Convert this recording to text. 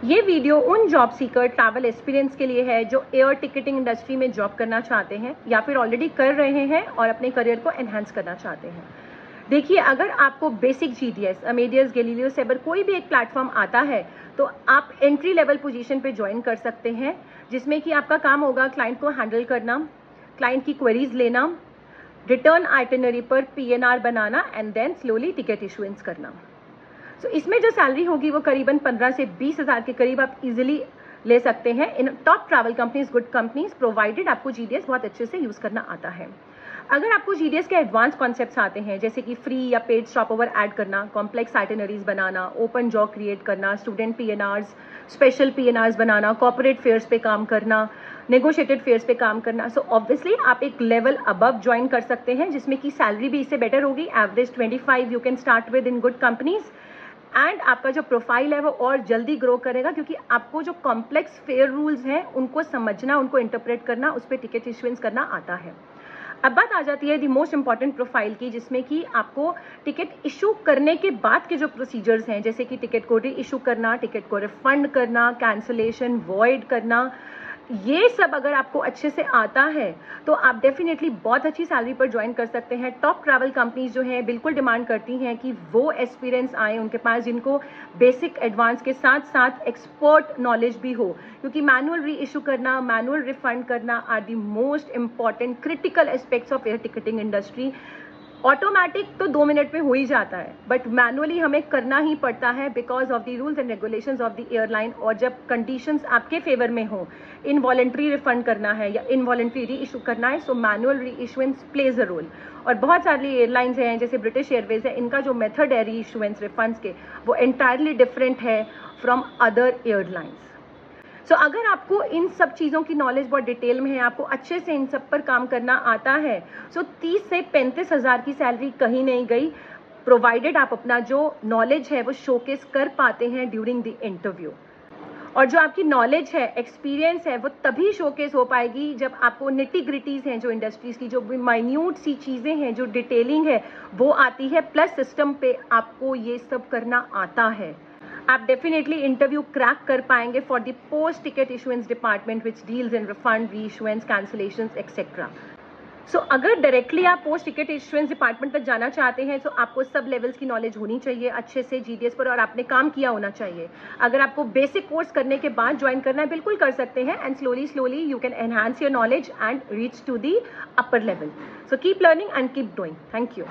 ये वीडियो उन job seeker travel experience के लिए है जो एयर टिकटिंग इंडस्ट्री में जॉब करना चाहते हैं या फिर ऑलरेडी कर रहे हैं और अपने करियर को एनहांस करना चाहते हैं। देखिए, अगर आपको basic GDS, Amadeus, Galileo, Sabre कोई भी एक प्लेटफॉर्म आता है तो आप एंट्री लेवल पोजीशन पे ज्वाइन कर सकते हैं, जिसमें कि आपका काम होगा क्लाइंट को हैंडल करना, क्लाइंट की क्वेरीज लेना, रिटर्न आइटिनरी पर पीएनआर बनाना and then slowly ticket issuance करना। तो इसमें जो सैलरी होगी वो करीबन 15 से 20 हज़ार के करीब आप इजीली ले सकते हैं in top travel companies, good companies, provided आपको जीडीएस बहुत अच्छे से यूज़ करना आता है। अगर आपको जीडीएस के एडवांस कॉन्सेप्ट्स आते हैं, जैसे कि फ्री या पेड स्टॉप ओवर ऐड करना, कॉम्प्लेक्स आइटिनरीज बनाना, ओपन जॉब क्रिएट करना, स्टूडेंट पीएनआर्स, स्पेशल पीएनआर्स बनाना, कॉर्पोरेट फेयर्स पे काम करना, नेगोशिएटेड फेयर्स पे काम करना, सो ऑब्वियसली आप एक लेवल अबव ज्वाइन कर सकते हैं, जिसमें कि सैलरी भी इससे बेटर होगी। Average 25 you can start with in good companies and आपका जो प्रोफाइल है वो और जल्दी ग्रो करेगा, क्योंकि आपको जो कॉम्प्लेक्स फेयर रूल्स हैं उनको समझना, उनको इंटरप्रेट करना, उस पर टिकट इशुएंस करना आता है। अब बात आ जाती है दी मोस्ट इंपॉर्टेंट प्रोफाइल की, जिसमें कि आपको टिकट इशू करने के बाद के जो प्रोसीजर्स हैं, जैसे कि टिकट को री इशू करना, टिकट को रिफंड करना, कैंसलेशन, वॉइड करना, ये सब अगर आपको अच्छे से आता है तो आप डेफिनेटली बहुत अच्छी सैलरी पर ज्वाइन कर सकते हैं। टॉप ट्रैवल कंपनीज जो हैं बिल्कुल डिमांड करती हैं कि वो एक्सपीरियंस आए उनके पास, जिनको बेसिक एडवांस के साथ साथ एक्सपर्ट नॉलेज भी हो, क्योंकि मैनुअल री इशू करना, मैनुअल रिफंड करना are the most important critical aspects of air ticketing industry. Automatic तो 2 मिनट में हो ही जाता है, बट मैनुअली हमें करना ही पड़ता है because of the rules and regulations of the airline. और जब कंडीशंस आपके फेवर में हो, इनवॉलेंट्री रिफंड करना है या इनवॉलेंट्री री इशू करना है, सो मैनुअल री इशुएंस प्लेज अ रोल। और बहुत सारी एयरलाइंस हैं जैसे ब्रिटिश एयरवेज है, इनका जो मेथड है री इशुएंस रिफंड्स के, वो एंटायरली डिफरेंट है फ्रॉम अदर एयरलाइंस। सो अगर आपको इन सब चीज़ों की नॉलेज बहुत डिटेल में है, आपको अच्छे से इन सब पर काम करना आता है, सो 30 से 35 हज़ार की सैलरी कहीं नहीं गई, प्रोवाइडेड आप अपना जो नॉलेज है वो शोकेस कर पाते हैं ड्यूरिंग द इंटरव्यू। और जो आपकी नॉलेज है, एक्सपीरियंस है, वो तभी शोकेस हो पाएगी जब आपको निटी ग्रिटीज़ हैं जो इंडस्ट्रीज़ की, जो माइन्यूट सी चीज़ें हैं, जो डिटेलिंग है वो आती है, प्लस सिस्टम पे आपको ये सब करना आता है। आप डेफिनेटली इंटरव्यू क्रैक कर पाएंगे for the post ticket issuance department which deals in refund, री इशुएंस, कैंसलेशंस एक्सेट्रा। सो अगर डायरेक्टली आप पोस्ट टिकट इशुएंस डिपार्टमेंट तक जाना चाहते हैं तो आपको सब लेवल्स की नॉलेज होनी चाहिए अच्छे से जीडीएस पर, और आपने काम किया होना चाहिए। अगर आपको बेसिक कोर्स करने के बाद ज्वाइन करना है, बिल्कुल कर सकते हैं, and slowly you can enhance your knowledge and reach to the upper level. So keep learning and keep doing. Thank you.